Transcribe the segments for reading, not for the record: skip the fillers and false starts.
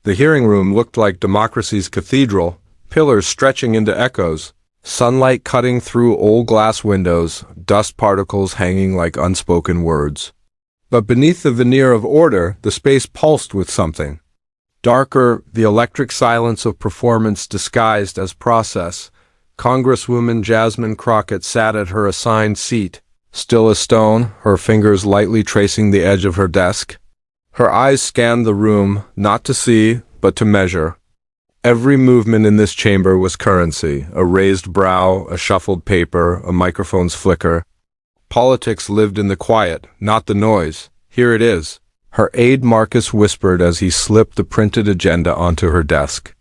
The hearing room looked like democracy's cathedral, pillars stretching into echoes, sunlight cutting through old glass windows, dust particles hanging like unspoken words. But beneath the veneer of order, the space pulsed with something. Darker, the electric silence of performance disguised as process. Congresswoman Jasmine Crockett sat at her assigned seat, still as stone, her fingers lightly tracing the edge of her desk. Her eyes scanned the room, not to see, but to measure. Every movement in this chamber was currency, a raised brow, a shuffled paper, a microphone's flicker. Politics lived in the quiet, not the noise. Here it is, her aide Marcus whispered as he slipped the printed agenda onto her desk.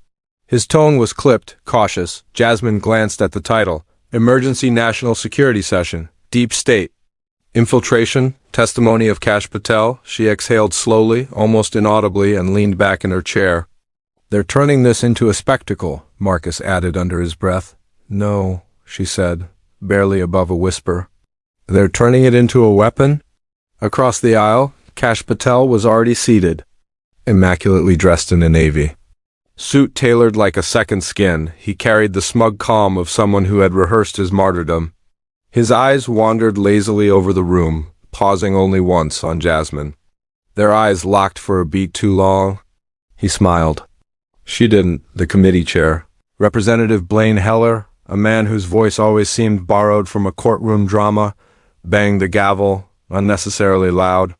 His tone was clipped, cautious. Jasmine glanced at the title, Emergency National Security Session, Deep State. Infiltration, testimony of Kash Patel. She exhaled slowly, almost inaudibly, and leaned back in her chair. They're turning this into a spectacle, Marcus added under his breath. No, she said, barely above a whisper. They're turning it into a weapon? Across the aisle, Kash Patel was already seated, immaculately dressed in a navy suit tailored like a second skin. He carried the smug calm of someone who had rehearsed his martyrdom. His eyes wandered lazily over the room, pausing only once on Jasmine. Their eyes locked for a beat too long. He smiled. She didn't. The committee chair, Representative Blaine Heller, a man whose voice always seemed borrowed from a courtroom drama, banged the gavel, unnecessarily loud.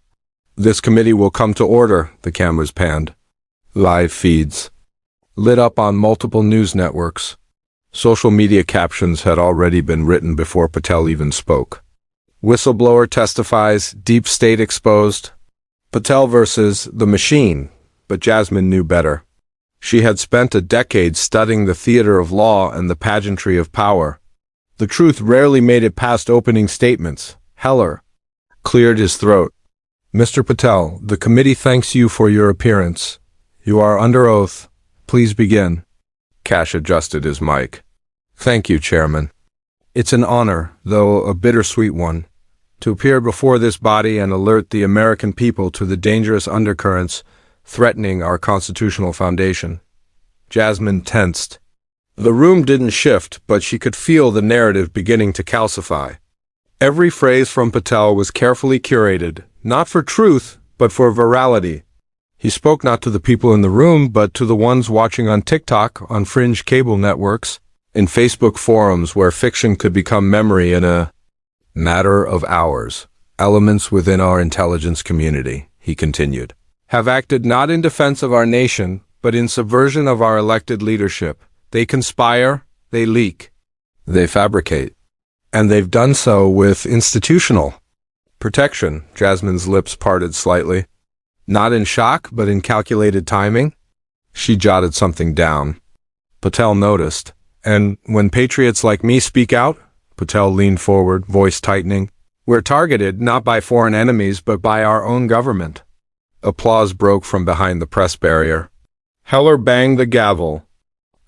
This committee will come to order, the cameras panned. Live feeds lit up on multiple news networks. Social media captions had already been written before Patel even spoke. Whistleblower testifies, deep state exposed. Patel versus the machine, but Jasmine knew better. She had spent a decade studying the theater of law and the pageantry of power. The truth rarely made it past opening statements. Heller cleared his throat. Mr. Patel, the committee thanks you for your appearance. You are under oath. Please begin. Kash adjusted his mic. Thank you, Chairman. It's an honor, though a bittersweet one, to appear before this body and alert the American people to the dangerous undercurrents threatening our constitutional foundation. Jasmine tensed. The room didn't shift, but she could feel the narrative beginning to calcify. Every phrase from Patel was carefully curated, not for truth, but for virality. He spoke not to the people in the room, but to the ones watching on TikTok, on fringe cable networks, in Facebook forums where fiction could become memory in a matter of hours. Elements within our intelligence community, he continued, have acted not in defense of our nation, but in subversion of our elected leadership. They conspire, they leak, they fabricate. And they've done so with institutional protection. Jasmine's lips parted slightly. Not in shock, but in calculated timing. She jotted something down. Patel noticed. And when patriots like me speak out, Patel leaned forward, voice tightening, we're targeted not by foreign enemies, but by our own government. Applause broke from behind the press barrier. Heller banged the gavel.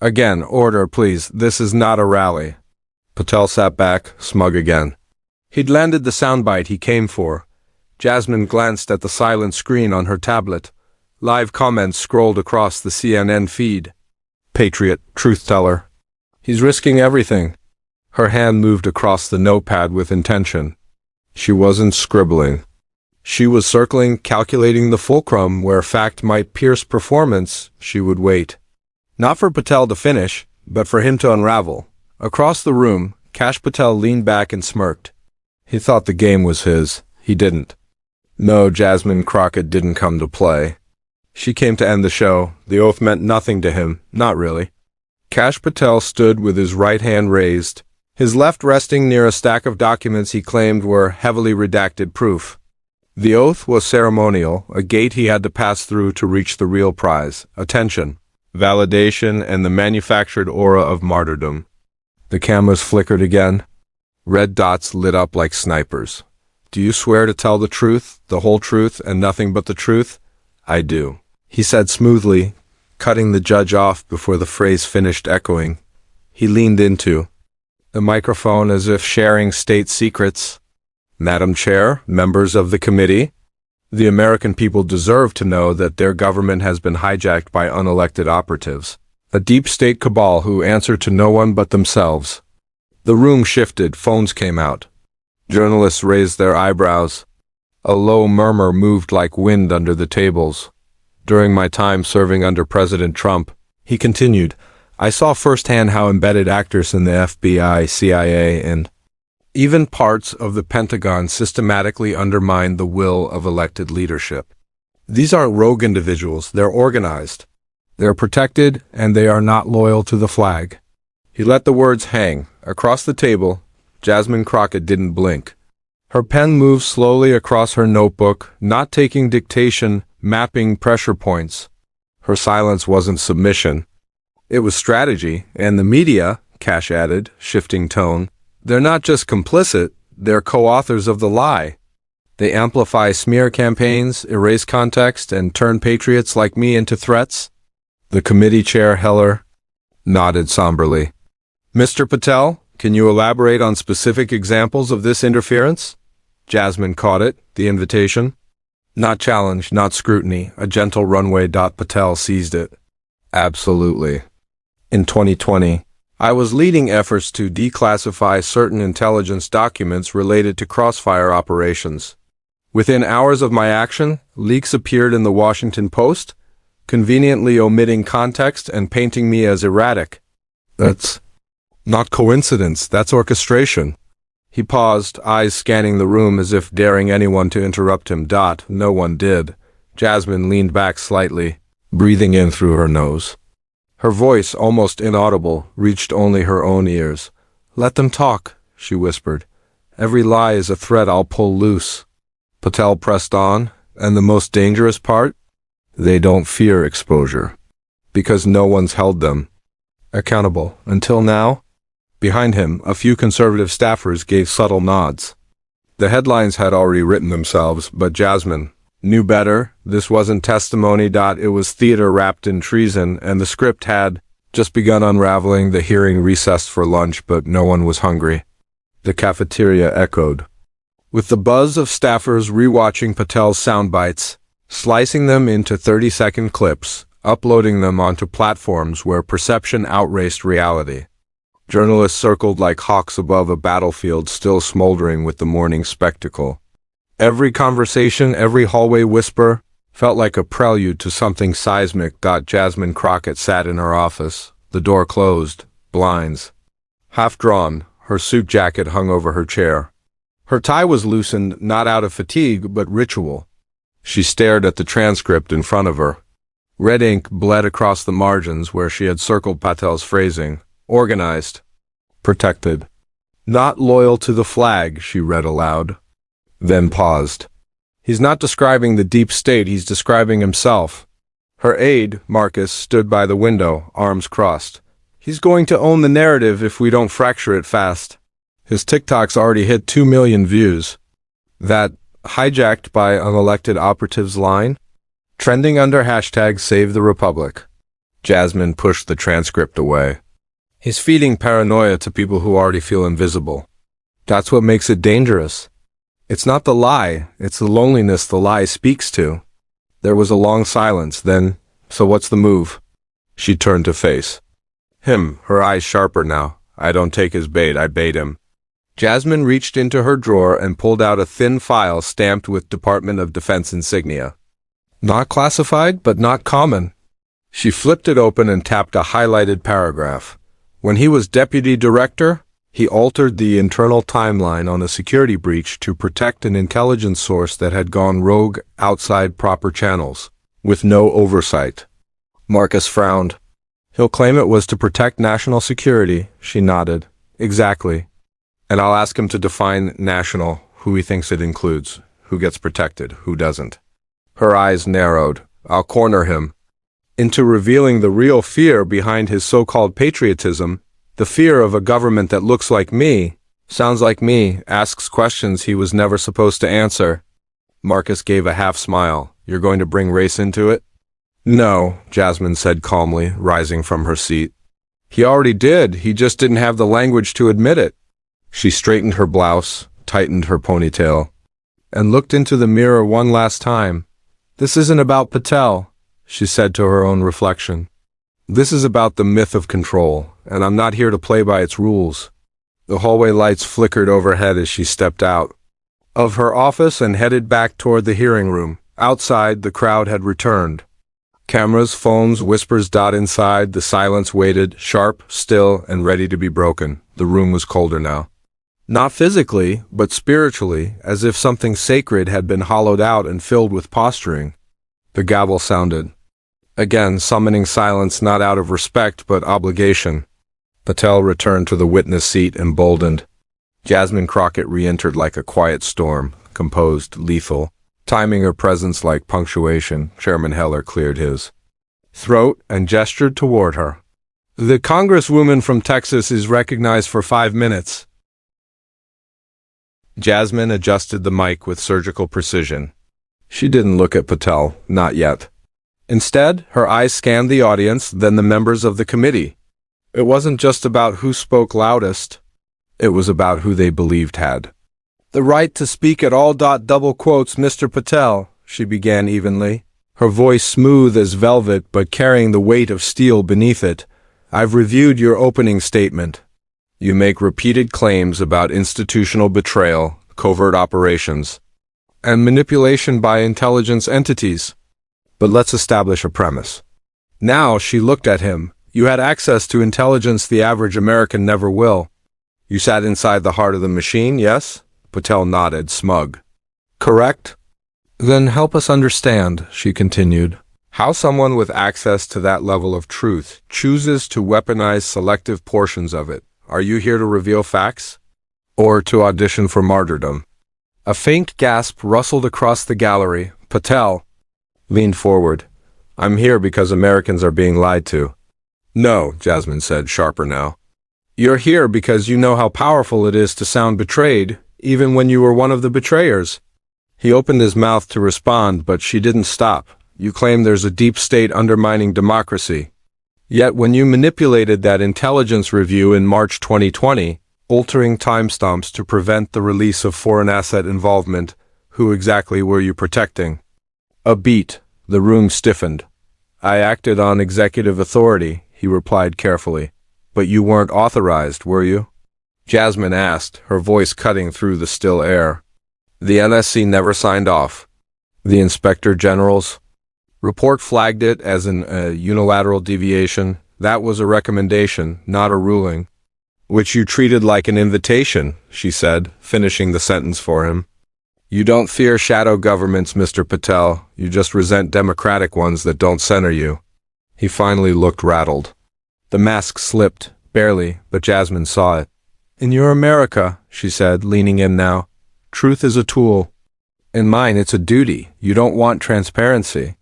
Again, order, please. This is not a rally. Patel sat back, smug again. He'd landed the soundbite he came for. Jasmine glanced at the silent screen on her tablet. Live comments scrolled across the CNN feed. Patriot, truth teller. He's risking everything. Her hand moved across the notepad with intention. She wasn't scribbling. She was circling, calculating the fulcrum where fact might pierce performance. She would wait. Not for Patel to finish, but for him to unravel. Across the room, Kash Patel leaned back and smirked. He thought the game was his. He didn't. No, Jasmine Crockett didn't come to play. She came to end the show. The oath meant nothing to him. Not really. Kash Patel stood with his right hand raised, his left resting near a stack of documents he claimed were heavily redacted proof. The oath was ceremonial, a gate he had to pass through to reach the real prize, attention, validation, and the manufactured aura of martyrdom. The cameras flickered again. Red dots lit up like snipers. Do you swear to tell the truth, the whole truth, and nothing but the truth? I do, he said smoothly, cutting the judge off before the phrase finished echoing. He leaned into the microphone as if sharing state secrets. Madam Chair, members of the committee, The American people deserve to know that their government has been hijacked by unelected operatives, a deep state cabal who answer to no one but themselves. The room shifted, phones came out. Journalists raised their eyebrows. A low murmur moved like wind under the tables. During my time serving under President Trump, he continued, I saw firsthand how embedded actors in the FBI, CIA, and even parts of the Pentagon systematically undermined the will of elected leadership. These aren't rogue individuals, they're organized. They're protected, and they are not loyal to the flag. He let the words hang. Across the table, Jasmine Crockett didn't blink. Her pen moved slowly across her notebook, not taking dictation, mapping pressure points. Her silence wasn't submission. It was strategy, and the media, Kash added, shifting tone, they're not just complicit, they're co-authors of the lie. They amplify smear campaigns, erase context, and turn patriots like me into threats. The committee chair, Heller, nodded somberly. Mr. Patel, can you elaborate on specific examples of this interference? Jasmine caught it, the invitation. Not challenge, not scrutiny, a gentle runway. Patel seized it. Absolutely. In 2020, I was leading efforts to declassify certain intelligence documents related to crossfire operations. Within hours of my action, leaks appeared in the Washington Post, conveniently omitting context and painting me as erratic. That's not coincidence, that's orchestration. He paused, eyes scanning the room as if daring anyone to interrupt him. No one did. Jasmine leaned back slightly, breathing in through her nose. Her voice, almost inaudible, reached only her own ears. Let them talk, she whispered. Every lie is a thread I'll pull loose. Patel pressed on, and the most dangerous part? They don't fear exposure, because no one's held them accountable. Until now? Behind him, a few conservative staffers gave subtle nods. The headlines had already written themselves, but Jasmine knew better. This wasn't testimony. It was theater wrapped in treason, and the script had just begun unraveling. The hearing recessed for lunch, but no one was hungry. The cafeteria echoed, with the buzz of staffers rewatching Patel's sound bites, slicing them into 30-second clips, uploading them onto platforms where perception outraced reality. Journalists circled like hawks above a battlefield still smoldering with the morning spectacle. Every conversation, every hallway whisper, felt like a prelude to something seismic. Jasmine Crockett sat in her office, the door closed, blinds half drawn, her suit jacket hung over her chair. Her tie was loosened, not out of fatigue, but ritual. She stared at the transcript in front of her. Red ink bled across the margins where she had circled Patel's phrasing. Organized. Protected. Not loyal to the flag, she read aloud. Then paused. He's not describing the deep state, he's describing himself. Her aide, Marcus, stood by the window, arms crossed. He's going to own the narrative if we don't fracture it fast. His TikTok's already hit 2 million views. That hijacked by unelected operatives line? Trending under hashtag Save the Republic. Jasmine pushed the transcript away. He's feeding paranoia to people who already feel invisible. That's what makes it dangerous. It's not the lie, it's the loneliness the lie speaks to. There was a long silence, then, so what's the move? She turned to face him, her eyes sharper now. I don't take his bait, I bait him. Jasmine reached into her drawer and pulled out a thin file stamped with Department of Defense insignia. Not classified, but not common. She flipped it open and tapped a highlighted paragraph. When he was deputy director, he altered the internal timeline on a security breach to protect an intelligence source that had gone rogue outside proper channels, with no oversight. Marcus frowned. He'll claim it was to protect national security, she nodded. Exactly. And I'll ask him to define national, who he thinks it includes, who gets protected, who doesn't. Her eyes narrowed. I'll corner him into revealing the real fear behind his so-called patriotism. The fear of a government that looks like me, sounds like me, asks questions he was never supposed to answer. Marcus gave a half smile. You're going to bring race into it? No, Jasmine said calmly, rising from her seat. He already did, he just didn't have the language to admit it. She straightened her blouse, tightened her ponytail. and looked into the mirror one last time. "This isn't about Patel," she said to her own reflection. "This is about the myth of control, and I'm not here to play by its rules." The hallway lights flickered overhead as she stepped out of her office and headed back toward the hearing room. Outside, the crowd had returned. Cameras, phones, whispers. Inside, the silence waited, sharp, still, and ready to be broken. The room was colder now. Not physically, but spiritually, as if something sacred had been hollowed out and filled with posturing. The gavel sounded. Again, summoning silence not out of respect but obligation. Patel returned to the witness seat, emboldened. Jasmine Crockett re-entered like a quiet storm, composed, lethal, timing her presence like punctuation. Chairman Heller cleared his throat and gestured toward her. "The Congresswoman from Texas is recognized for 5 minutes." Jasmine adjusted the mic with surgical precision. She didn't look at Patel, not yet. Instead, her eyes scanned the audience, then the members of the committee. It wasn't just about who spoke loudest. It was about who they believed had the right to speak at all. Double quotes, "Mr. Patel," she began evenly, her voice smooth as velvet but carrying the weight of steel beneath it. "I've reviewed your opening statement. You make repeated claims about institutional betrayal, covert operations, and manipulation by intelligence entities. But let's establish a premise." Now she looked at him. "You had access to intelligence the average American never will. You sat inside the heart of the machine, yes?" Patel nodded, smug. "Correct?" "Then help us understand," she continued, "how someone with access to that level of truth chooses to weaponize selective portions of it. Are you here to reveal facts? Or to audition for martyrdom?" A faint gasp rustled across the gallery. Patel leaned forward. "I'm here because Americans are being lied to." "No," Jasmine said, sharper now. "You're here because you know how powerful it is to sound betrayed, even when you were one of the betrayers." He opened his mouth to respond, but she didn't stop. "You claim there's a deep state undermining democracy. Yet when you manipulated that intelligence review in March 2020, altering timestamps to prevent the release of foreign asset involvement, who exactly were you protecting?" A beat. The room stiffened. "I acted on executive authority," he replied carefully. "But you weren't authorized, were you?" Jasmine asked, her voice cutting through the still air. "The NSC never signed off. The Inspector General's report flagged it as a unilateral deviation. That was a recommendation, not a ruling." "Which you treated like an invitation," she said, finishing the sentence for him. "You don't fear shadow governments, Mr. Patel. You just resent democratic ones that don't center you." He finally looked rattled. The mask slipped, barely, but Jasmine saw it. "In your America," she said, leaning in now, "truth is a tool. In mine, it's a duty. You don't want transparency.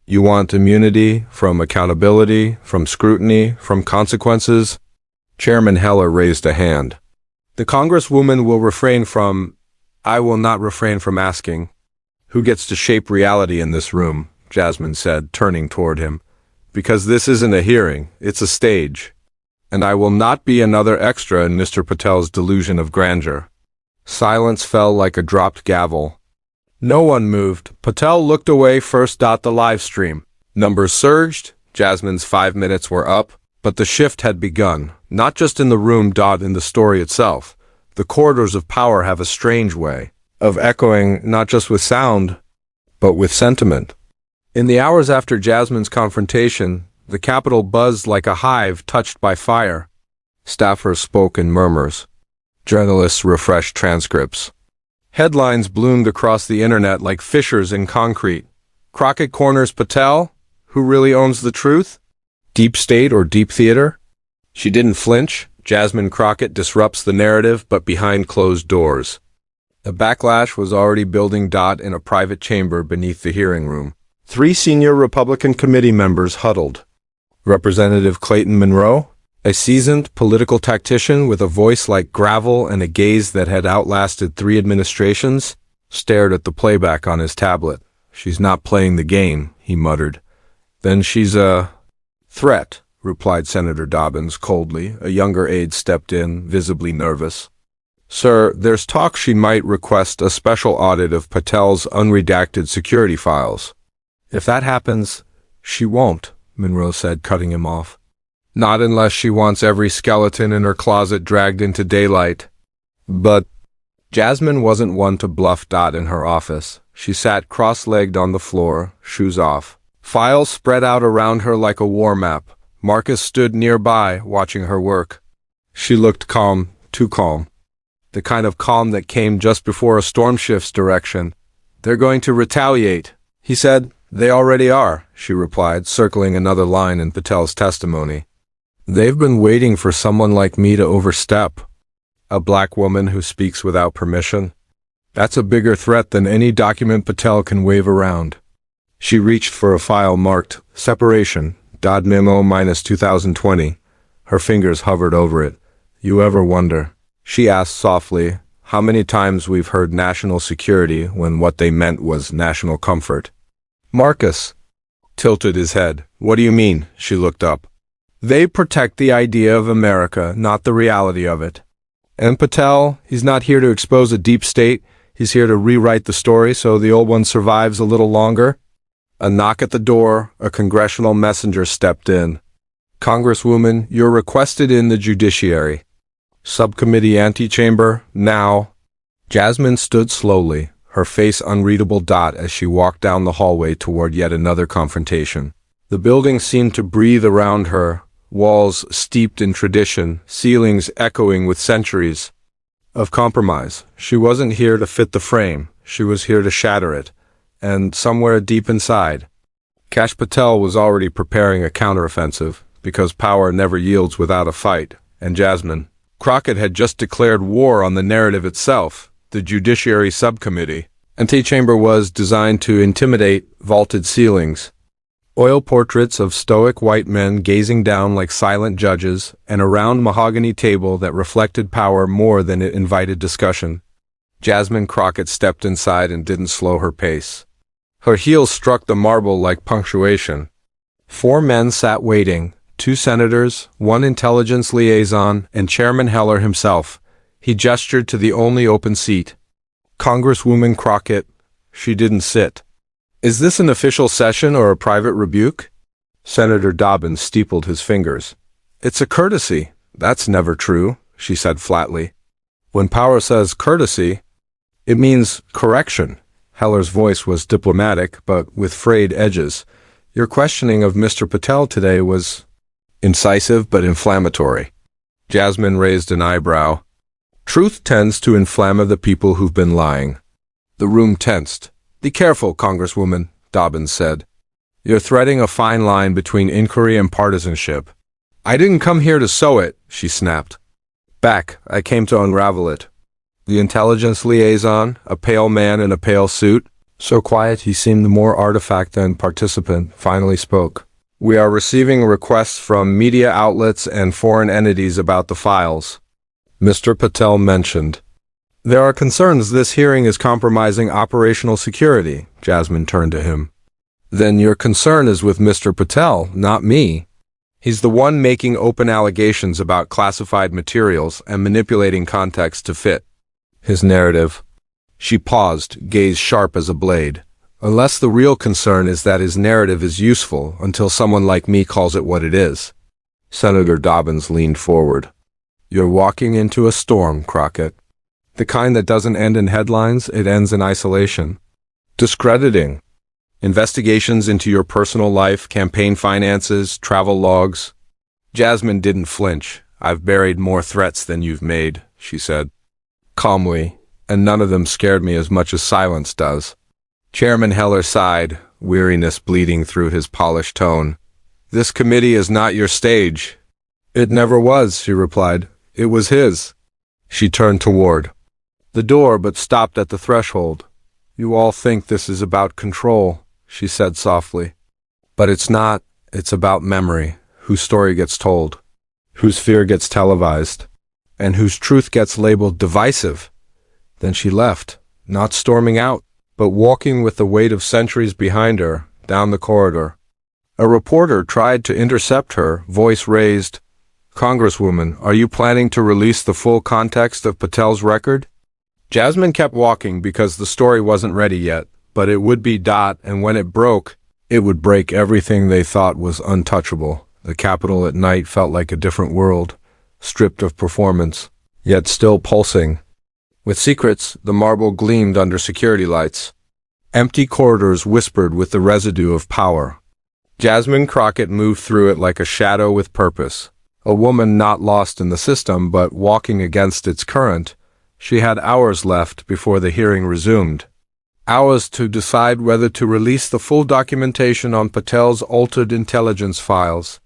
You want immunity from accountability, from scrutiny, from consequences." Chairman Heller raised a hand. "The Congresswoman will refrain from— I will not refrain from asking, who gets to shape reality in this room?" Jasmine said, turning toward him. "Because this isn't a hearing, it's a stage. And I will not be another extra in Mr. Patel's delusion of grandeur." Silence fell like a dropped gavel. No one moved. Patel looked away first. The live stream numbers surged. Jasmine's 5 minutes were up, but the shift had begun, not just in the room. In the story itself. The corridors of power have a strange way of echoing not just with sound, but with sentiment. In the hours after Jasmine's confrontation, the Capitol buzzed like a hive touched by fire. Staffers spoke in murmurs. Journalists refreshed transcripts. Headlines bloomed across the internet like fissures in concrete. Crockett corners Patel? Who really owns the truth? Deep state or deep theater? She didn't flinch. Jasmine Crockett disrupts the narrative, but behind closed doors. A backlash was already building. In a private chamber beneath the hearing room, 3 senior Republican committee members huddled. Representative Clayton Monroe, a seasoned political tactician with a voice like gravel and a gaze that had outlasted 3 administrations, stared at the playback on his tablet. "She's not playing the game," he muttered. "Then she's a threat," replied Senator Dobbins coldly. A younger aide stepped in, visibly nervous. Sir, there's talk she might request a special audit of Patel's unredacted security files. If that happens, she won't, Monroe said, cutting him off. Not unless she wants every skeleton in her closet dragged into daylight. But Jasmine wasn't one to bluff. In her office, she sat cross-legged on the floor, shoes off. Files spread out around her like a war map. Marcus stood nearby, watching her work. She looked calm, too calm. The kind of calm that came just before a storm shifts direction. They're going to retaliate, he said. They already are, she replied, circling another line in Patel's testimony. They've been waiting for someone like me to overstep. A black woman who speaks without permission. That's a bigger threat than any document Patel can wave around. She reached for a file marked Separation, .memo -2020. Her fingers hovered over it. You ever wonder, she asked softly, how many times we've heard national security when what they meant was national comfort? Marcus tilted his head. What do you mean? She looked up. They protect the idea of America, not the reality of it. And Patel, he's not here to expose a deep state. He's here to rewrite the story so the old one survives a little longer. A knock at the door. A congressional messenger stepped in. Congresswoman, you're requested in the judiciary. Subcommittee antechamber, now. Jasmine stood slowly, her face unreadable. As she walked down the hallway toward yet another confrontation. The building seemed to breathe around her, walls steeped in tradition, ceilings echoing with centuries of compromise. She wasn't here to fit the frame, she was here to shatter it. And somewhere deep inside, Kash Patel was already preparing a counteroffensive, because power never yields without a fight, and Jasmine. Crockett had just declared war on the narrative itself, the Judiciary Subcommittee. Antechamber was designed to intimidate vaulted ceilings. Oil portraits of stoic white men gazing down like silent judges, and a round mahogany table that reflected power more than it invited discussion. Jasmine Crockett stepped inside and didn't slow her pace. Her heels struck the marble like punctuation. 4 men sat waiting, 2 senators, 1 intelligence liaison, and Chairman Heller himself. He gestured to the only open seat. Congresswoman Crockett. She didn't sit. Is this an official session or a private rebuke? Senator Dobbins steepled his fingers. It's a courtesy. That's never true, she said flatly. When power says courtesy, it means correction. Heller's voice was diplomatic, but with frayed edges. Your questioning of Mr. Patel today was incisive but inflammatory. Jasmine raised an eyebrow. Truth tends to inflame the people who've been lying. The room tensed. Be careful, Congresswoman, Dobbins said. You're threading a fine line between inquiry and partisanship. I didn't come here to sow it, she snapped. Back, I came to unravel it. The intelligence liaison, a pale man in a pale suit, so quiet he seemed more artifact than participant, finally spoke. We are receiving requests from media outlets and foreign entities about the files. Mr. Patel mentioned. There are concerns this hearing is compromising operational security, Jasmine turned to him. Then your concern is with Mr. Patel, not me. He's the one making open allegations about classified materials and manipulating context to fit his narrative. She paused, gaze sharp as a blade. Unless the real concern is that his narrative is useful until someone like me calls it what it is. Senator Dobbins leaned forward. You're walking into a storm, Crockett. The kind that doesn't end in headlines, it ends in isolation. Discrediting. Investigations into your personal life, campaign finances, travel logs. Jasmine didn't flinch. I've buried more threats than you've made, she said. Calmly, and none of them scared me as much as silence does. Chairman Heller sighed, weariness bleeding through his polished tone. This committee is not your stage. It never was, she replied. It was his. She turned toward the door but stopped at the threshold. You all think this is about control, she said softly. But it's not. It's about memory, whose story gets told, whose fear gets televised, and whose truth gets labeled divisive. Then she left, not storming out, but walking with the weight of centuries behind her, down the corridor. A reporter tried to intercept her, voice raised. Congresswoman, are you planning to release the full context of Patel's record? Jasmine kept walking because the story wasn't ready yet, but it would be, and when it broke, it would break everything they thought was untouchable. The Capitol at night felt like a different world, stripped of performance, yet still pulsing. With secrets, the marble gleamed under security lights. Empty corridors whispered with the residue of power. Jasmine Crockett moved through it like a shadow with purpose. A woman not lost in the system, but walking against its current. She had hours left before the hearing resumed. Hours to decide whether to release the full documentation on Patel's altered intelligence files.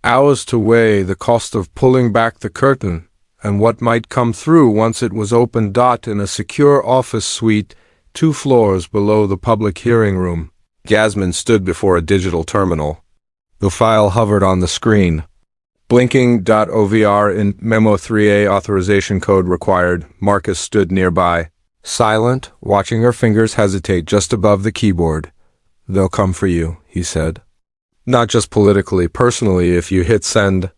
Hours to weigh the cost of pulling back the curtain and what might come through once it was opened. In a secure office suite 2 floors below the public hearing room. Jasmine stood before a digital terminal. The file hovered on the screen. Blinking .ovr in Memo 3A authorization code required. Marcus stood nearby, silent, watching her fingers hesitate just above the keyboard. They'll come for you, he said. Not just politically, personally, if you hit send.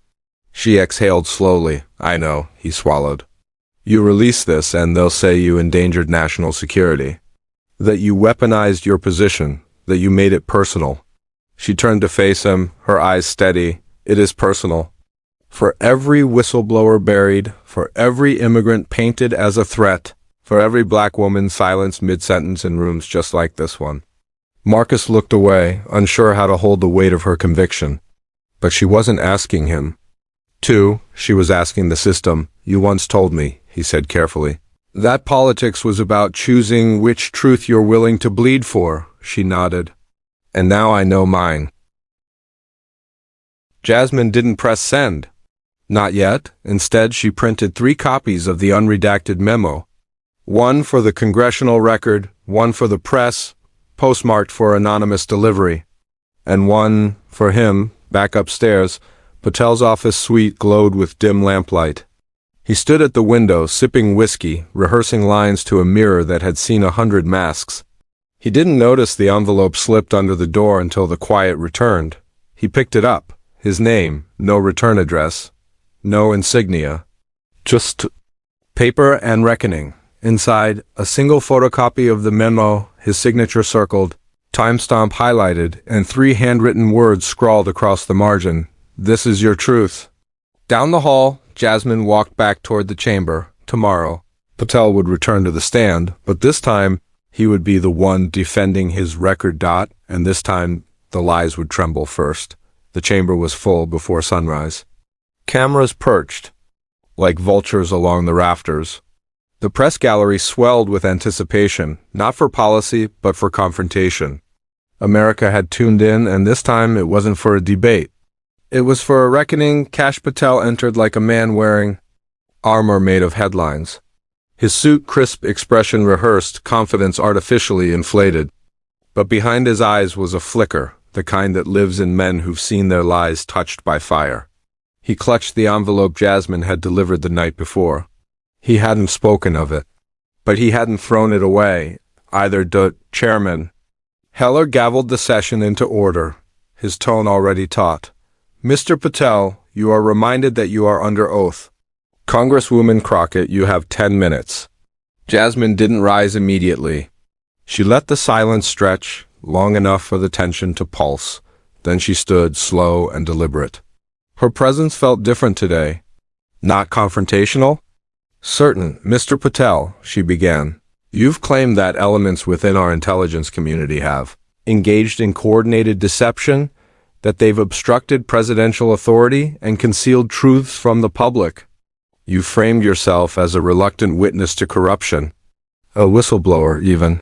She exhaled slowly. I know, he swallowed. You release this and they'll say you endangered national security. That you weaponized your position, that you made it personal. She turned to face him, her eyes steady. It is personal. For every whistleblower buried, for every immigrant painted as a threat, for every black woman silenced mid-sentence in rooms just like this one. Marcus looked away, unsure how to hold the weight of her conviction. But she wasn't asking him. She was asking the system. You once told me, he said carefully, that politics was about choosing which truth you're willing to bleed for. She nodded. And now I know mine. Jasmine didn't press send. Not yet. Instead, she printed 3 copies of the unredacted memo. One for the congressional record, one for the press, postmarked for anonymous delivery, and one for him, back upstairs. Patel's office suite glowed with dim lamplight. He stood at the window, sipping whiskey, rehearsing lines to a mirror that had seen 100 masks. He didn't notice the envelope slipped under the door until the quiet returned. He picked it up. His name, no return address, no insignia. Just paper and reckoning. Inside, a single photocopy of the memo, his signature circled, timestamp highlighted, and 3 handwritten words scrawled across the margin. This is your truth. Down the hall, Jasmine walked back toward the chamber. Tomorrow, Patel would return to the stand, but this time, he would be the one defending his record. And this time, the lies would tremble first. The chamber was full before sunrise. Cameras perched, like vultures along the rafters. The press gallery swelled with anticipation, not for policy, but for confrontation. America had tuned in, and this time it wasn't for a debate. It was for a reckoning. Kash Patel entered like a man wearing armor made of headlines. His suit, crisp expression rehearsed, confidence artificially inflated. But behind his eyes was a flicker, the kind that lives in men who've seen their lies touched by fire. He clutched the envelope Jasmine had delivered the night before. He hadn't spoken of it, but he hadn't thrown it away, either. Chairman Heller gavelled the session into order, his tone already taut. Mr. Patel, you are reminded that you are under oath. Congresswoman Crockett, you have 10 minutes. Jasmine didn't rise immediately. She let the silence stretch, long enough for the tension to pulse. Then she stood, slow and deliberate. Her presence felt different today. Not confrontational? Certain, Mr. Patel, she began. You've claimed that elements within our intelligence community have engaged in coordinated deception, that they've obstructed presidential authority and concealed truths from the public. You framed yourself as a reluctant witness to corruption, a whistleblower even.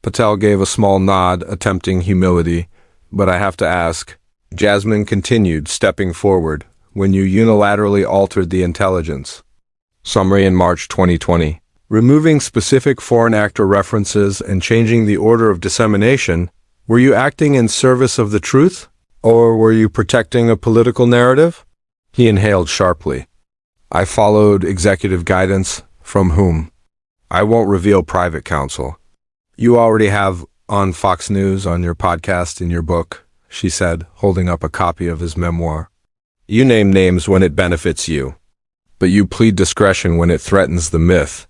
Patel gave a small nod, attempting humility. But I have to ask, Jasmine continued, stepping forward, when you unilaterally altered the intelligence. Summary in March 2020. Removing specific foreign actor references and changing the order of dissemination, were you acting in service of the truth? Or were you protecting a political narrative? He inhaled sharply. I followed executive guidance. From whom? I won't reveal private counsel. You already have on Fox News, on your podcast, in your book, she said, holding up a copy of his memoir. You name names when it benefits you, but you plead discretion when it threatens the myth.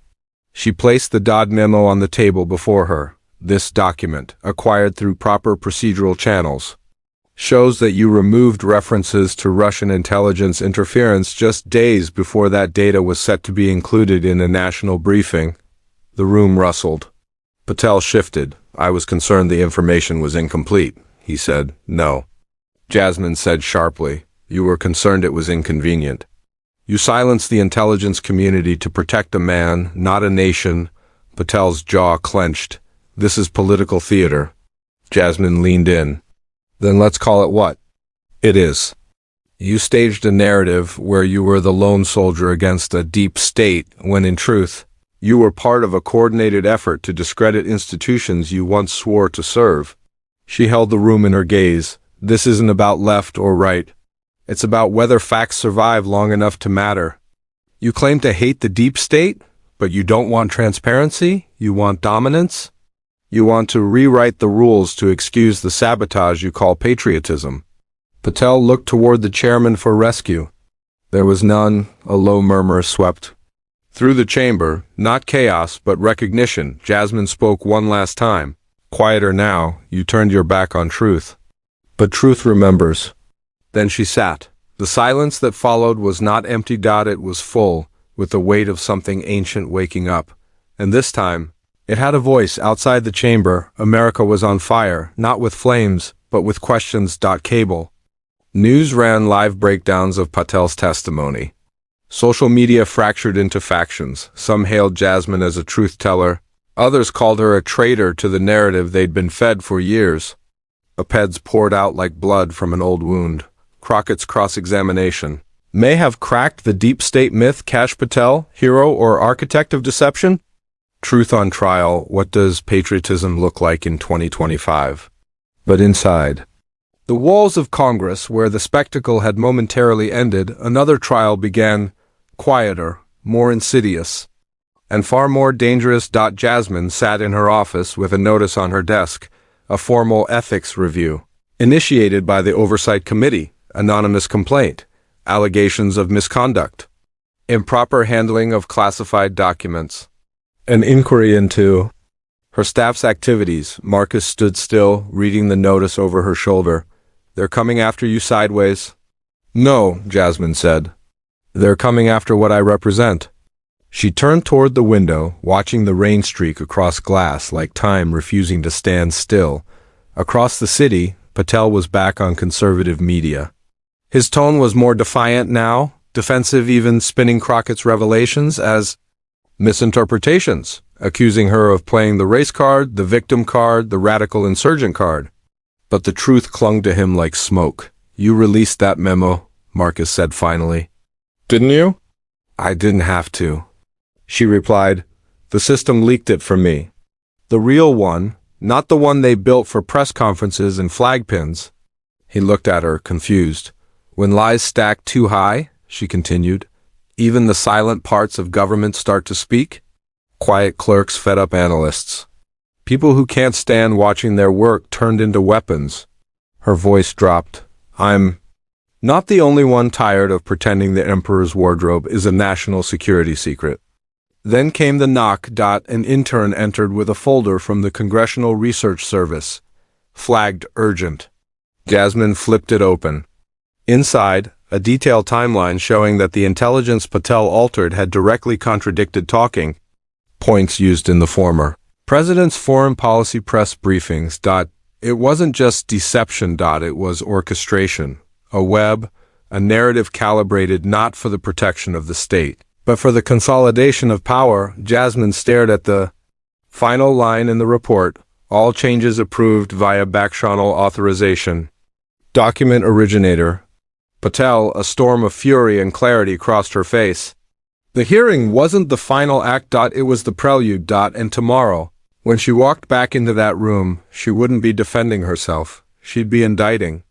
She placed the Dodd memo on the table before her. This document, acquired through proper procedural channels, shows that you removed references to Russian intelligence interference just days before that data was set to be included in a national briefing. The room rustled. Patel shifted. I was concerned the information was incomplete, he said. No. Jasmine said sharply. You were concerned it was inconvenient. You silenced the intelligence community to protect a man, not a nation. Patel's jaw clenched. This is political theater. Jasmine leaned in. Then let's call it what it is. You staged a narrative where you were the lone soldier against a deep state, when in truth, you were part of a coordinated effort to discredit institutions you once swore to serve. She held the room in her gaze. This isn't about left or right. It's about whether facts survive long enough to matter. You claim to hate the deep state, but you don't want transparency? You want dominance? You want to rewrite the rules to excuse the sabotage you call patriotism. Patel looked toward the chairman for rescue. There was none. A low murmur swept through the chamber, not chaos, but recognition. Jasmine spoke one last time. Quieter now, you turned your back on truth. But truth remembers. Then she sat. The silence that followed was not empty. It was full, with the weight of something ancient waking up. And this time, it had a voice outside the chamber. America was on fire, not with flames, but with questions. Cable news ran live breakdowns of Patel's testimony. Social media fractured into factions. Some hailed Jasmine as a truth teller. Others called her a traitor to the narrative they'd been fed for years. Opeds poured out like blood from an old wound. Crockett's cross-examination may have cracked the deep state myth. Kash Patel, hero or architect of deception? Truth on trial. What does patriotism look like in 2025? But inside the walls of Congress, where the spectacle had momentarily ended, another trial began, quieter, more insidious, and far more dangerous. Jasmine sat in her office with a notice on her desk, a formal ethics review, initiated by the Oversight Committee, anonymous complaint, allegations of misconduct, improper handling of classified documents, an inquiry into her staff's activities. Marcus stood still, reading the notice over her shoulder. They're coming after you sideways? No, Jasmine said. They're coming after what I represent. She turned toward the window, watching the rain streak across glass like time refusing to stand still. Across the city, Patel was back on conservative media. His tone was more defiant now, defensive, even spinning Crockett's revelations as misinterpretations, accusing her of playing the race card, the victim card, the radical insurgent card. But the truth clung to him like smoke. You released that memo, Marcus said finally. Didn't you? I didn't have to, she replied. The system leaked it from me. The real one, not the one they built for press conferences and flag pins. He looked at her, confused. When lies stack too high, she continued, even the silent parts of government start to speak. Quiet clerks fed up analysts. People who can't stand watching their work turned into weapons. Her voice dropped. I'm not the only one tired of pretending the emperor's wardrobe is a national security secret. Then came the knock. An intern entered with a folder from the Congressional Research Service, flagged urgent. Jasmine flipped it open. Inside, a detailed timeline showing that the intelligence Patel altered had directly contradicted talking points used in the former President's foreign policy press briefings. It wasn't just deception. It was orchestration, a web, a narrative calibrated not for the protection of the state, but for the consolidation of power. Jasmine stared at the final line in the report. All changes approved via back-channel authorization. Document originator Patel. A storm of fury and clarity crossed her face. The hearing wasn't the final act. It was the prelude. And tomorrow, when she walked back into that room, she wouldn't be defending herself. She'd be indicting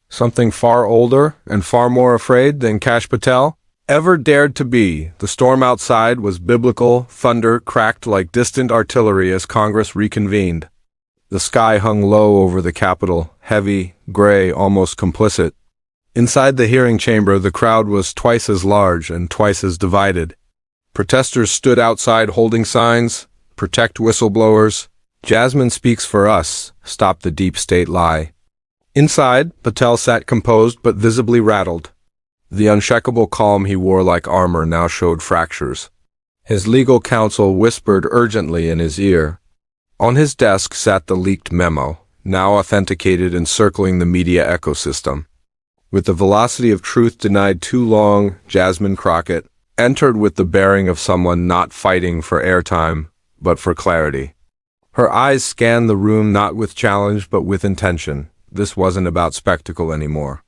something far older and far more afraid than Kash Patel ever dared to be. The storm outside was biblical. Thunder cracked like distant artillery as Congress reconvened. The sky hung low over the Capitol, heavy, gray, almost complicit. Inside the hearing chamber, the crowd was twice as large and twice as divided. Protesters stood outside holding signs, "Protect whistleblowers," "Jasmine speaks for us," "Stop the deep state lie." Inside, Patel sat composed but visibly rattled. The unshakable calm he wore like armor now showed fractures. His legal counsel whispered urgently in his ear. On his desk sat the leaked memo, now authenticated and circling the media ecosystem. With the velocity of truth denied too long, Jasmine Crockett entered with the bearing of someone not fighting for airtime, but for clarity. Her eyes scanned the room not with challenge but with intention. This wasn't about spectacle anymore.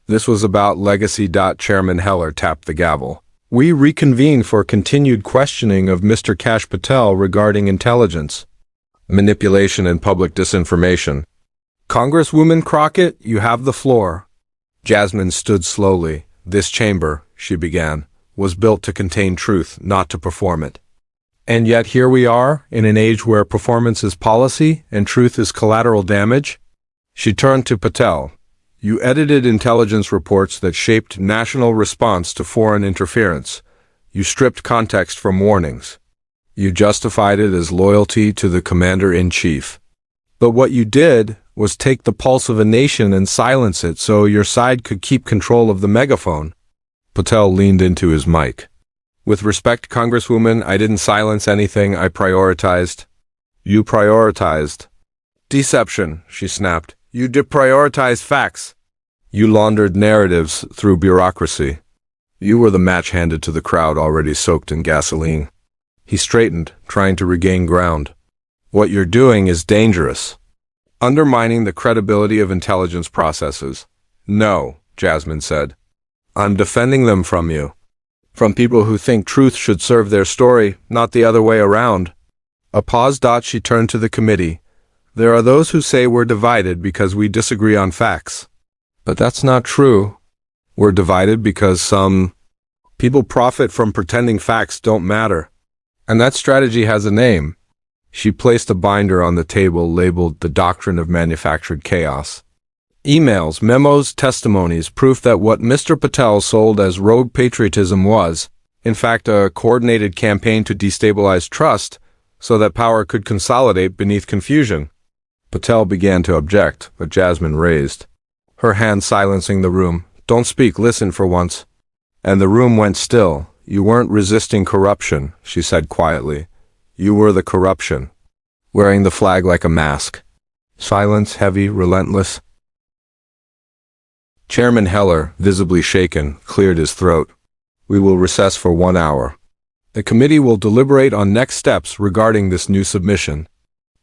This was about legacy. Chairman Heller tapped the gavel. We reconvene for continued questioning of Mr. Kash Patel regarding intelligence, manipulation, and public disinformation. Congresswoman Crockett, you have the floor. Jasmine stood slowly. This chamber, she began, was built to contain truth, not to perform it. And yet here we are, in an age where performance is policy and truth is collateral damage. She turned to Patel. You edited intelligence reports that shaped national response to foreign interference. You stripped context from warnings. You justified it as loyalty to the commander-in-chief. But what you did was take the pulse of a nation and silence it so your side could keep control of the megaphone. Patel leaned into his mic. With respect, Congresswoman, I didn't silence anything. I prioritized. You prioritized. Deception, she snapped. You deprioritized facts. You laundered narratives through bureaucracy. You were the match handed to the crowd already soaked in gasoline. He straightened, trying to regain ground. What you're doing is dangerous. Undermining the credibility of intelligence processes. No, Jasmine said. I'm defending them from you. From people who think truth should serve their story, not the other way around. A pause. She turned to the committee. There are those who say we're divided because we disagree on facts. But that's not true. We're divided because some people profit from pretending facts don't matter. And that strategy has a name. She placed a binder on the table labeled The Doctrine of Manufactured Chaos. Emails, memos, testimonies, proof that what Mr. Patel sold as rogue patriotism was, in fact, a coordinated campaign to destabilize trust so that power could consolidate beneath confusion. Patel began to object, but Jasmine raised her hand, silencing the room. Don't speak, listen for once. And the room went still. You weren't resisting corruption, she said quietly. You were the corruption, wearing the flag like a mask. Silence, heavy, relentless. Chairman Heller, visibly shaken, cleared his throat. We will recess for 1 hour. The committee will deliberate on next steps regarding this new submission.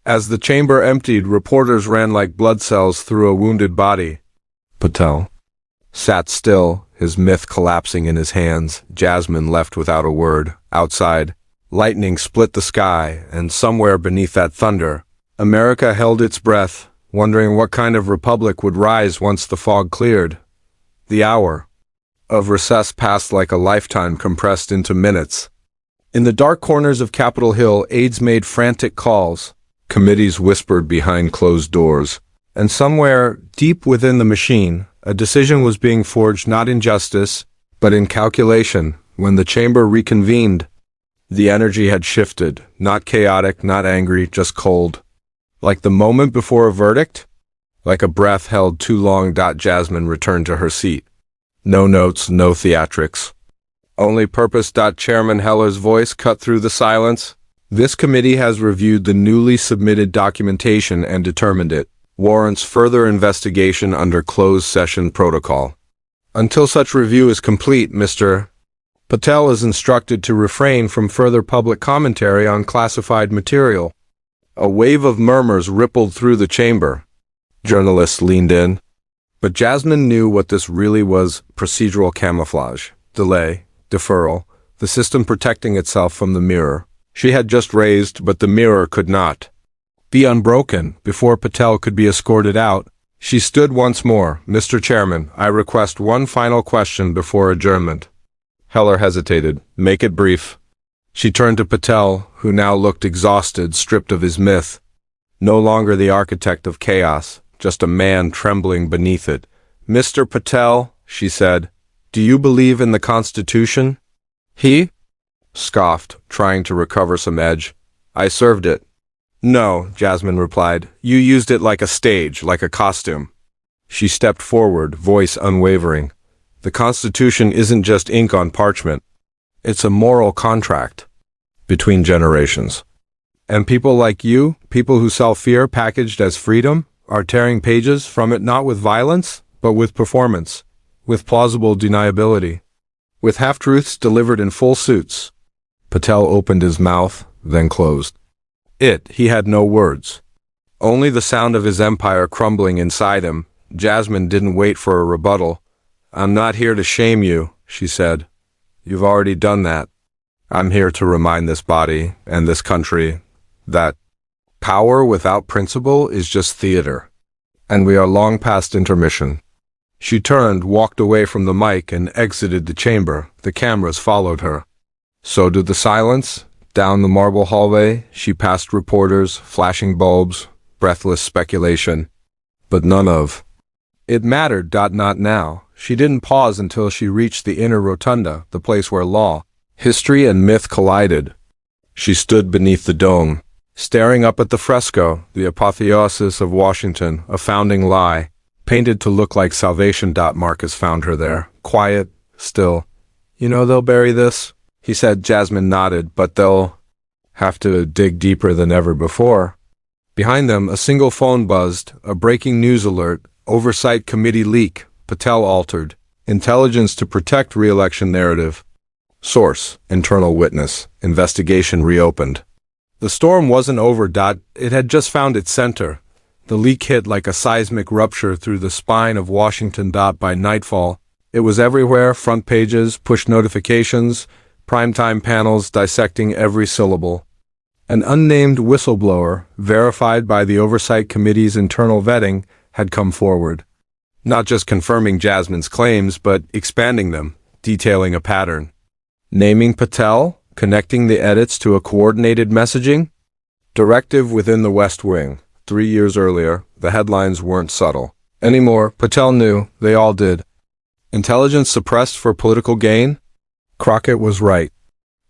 As the chamber emptied, reporters ran like blood cells through a wounded body. Patel sat still, his myth collapsing in his hands. Jasmine left without a word. Outside, lightning split the sky, and somewhere beneath that thunder, America held its breath, wondering what kind of republic would rise once the fog cleared. The hour of recess passed like a lifetime compressed into minutes. In the dark corners of Capitol Hill, aides made frantic calls. Committees whispered behind closed doors. And somewhere, deep within the machine, a decision was being forged not in justice, but in calculation. When the chamber reconvened, the energy had shifted, not chaotic, not angry, just cold. Like the moment before a verdict? Like a breath held too long. Jasmine returned to her seat. No notes, no theatrics. Only purpose. Chairman Heller's voice cut through the silence. This committee has reviewed the newly submitted documentation and determined it warrants further investigation under closed session protocol. Until such review is complete, Mr. Patel is instructed to refrain from further public commentary on classified material. A wave of murmurs rippled through the chamber. Journalists leaned in. But Jasmine knew what this really was: procedural camouflage, delay, deferral, the system protecting itself from the mirror. She had just raised, but the mirror could not be unbroken. Before Patel could be escorted out, she stood once more. Mr. Chairman, I request one final question before adjournment. Heller hesitated. Make it brief. She turned to Patel, who now looked exhausted, stripped of his myth. No longer the architect of chaos, just a man trembling beneath it. Mr. Patel, she said. Do you believe in the Constitution? He scoffed, trying to recover some edge. I served it. No, Jasmine replied. You used it like a stage, like a costume. She stepped forward, voice unwavering. The Constitution isn't just ink on parchment. It's a moral contract between generations. And people like you, people who sell fear packaged as freedom, are tearing pages from it not with violence, but with performance, with plausible deniability, with half-truths delivered in full suits. Patel opened his mouth, then closed. He had no words. Only the sound of his empire crumbling inside him. Jasmine didn't wait for a rebuttal. I'm not here to shame you, she said. You've already done that. I'm here to remind this body and this country that power without principle is just theater. And we are long past intermission. She turned, walked away from the mic, and exited the chamber. The cameras followed her. So did the silence. Down the marble hallway, she passed reporters, flashing bulbs, breathless speculation. But none of it mattered. Not now. She didn't pause until she reached the inner rotunda, the place where law, history, and myth collided. She stood beneath the dome, staring up at the fresco, the apotheosis of Washington, a founding lie, painted to look like salvation. Marcus found her there, quiet, still. You know they'll bury this, he said. Jasmine nodded, but they'll have to dig deeper than ever before. Behind them, a single phone buzzed, a breaking news alert, oversight committee leak, Patel altered, intelligence to protect re-election narrative. Source, internal witness, investigation reopened. The storm wasn't over. It had just found its center. The leak hit like a seismic rupture through the spine of Washington. By nightfall, it was everywhere, front pages, push notifications, primetime panels dissecting every syllable. An unnamed whistleblower, verified by the Oversight Committee's internal vetting, had come forward. Not just confirming Jasmine's claims, but expanding them, detailing a pattern. Naming Patel, connecting the edits to a coordinated messaging? Directive within the West Wing. 3 years earlier, the headlines weren't subtle. Anymore, Patel knew, they all did. Intelligence suppressed for political gain? Crockett was right.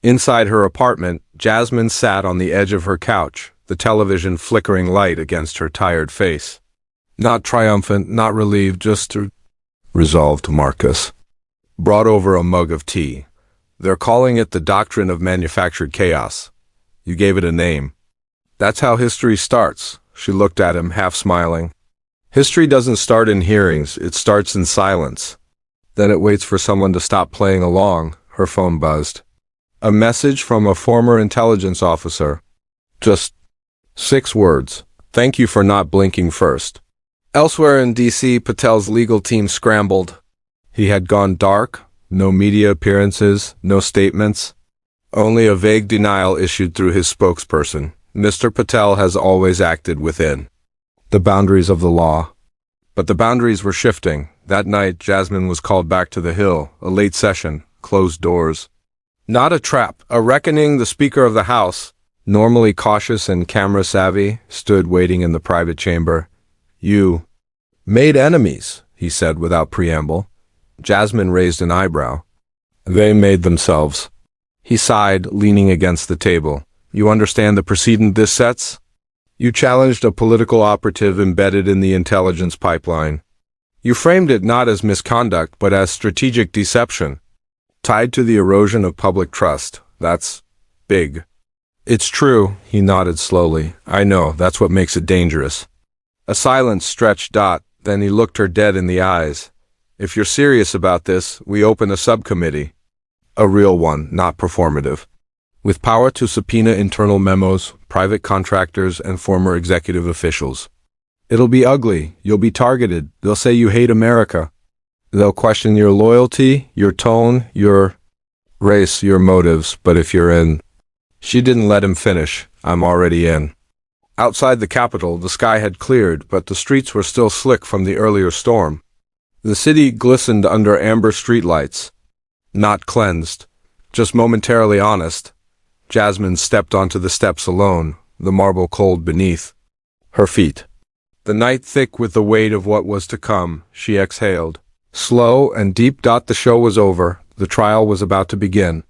Inside her apartment, Jasmine sat on the edge of her couch, the television flickering light against her tired face. Not triumphant, not relieved, just resolved. Marcus brought over a mug of tea. They're calling it the doctrine of manufactured chaos. You gave it a name. That's how history starts. She looked at him, half smiling. History doesn't start in hearings, it starts in silence. Then it waits for someone to stop playing along. Her phone buzzed. A message from a former intelligence officer. Just 6 words. Thank you for not blinking first. Elsewhere in D.C., Patel's legal team scrambled. He had gone dark, no media appearances, no statements. Only a vague denial issued through his spokesperson. Mr. Patel has always acted within the boundaries of the law. But the boundaries were shifting. That night, Jasmine was called back to the Hill, a late session, closed doors. Not a trap, a reckoning. The Speaker of the House, normally cautious and camera-savvy, stood waiting in the private chamber. You made enemies, he said without preamble. Jasmine raised an eyebrow. They made themselves. He sighed, leaning against the table. You understand the precedent this sets? You challenged a political operative embedded in the intelligence pipeline. You framed it not as misconduct, but as strategic deception, tied to the erosion of public trust. That's big. It's true, he nodded slowly. I know, that's what makes it dangerous. A silence stretched. Then he looked her dead in the eyes. If you're serious about this, we open a subcommittee. A real one, not performative. With power to subpoena internal memos, private contractors, and former executive officials. It'll be ugly. You'll be targeted. They'll say you hate America. They'll question your loyalty, your tone, your race, your motives. But if you're in... She didn't let him finish. I'm already in. Outside the Capitol, the sky had cleared, but the streets were still slick from the earlier storm. The city glistened under amber streetlights. Not cleansed, just momentarily honest. Jasmine stepped onto the steps alone, the marble cold beneath her feet. The night thick with the weight of what was to come, she exhaled. Slow and deep. The show was over. The trial was about to begin.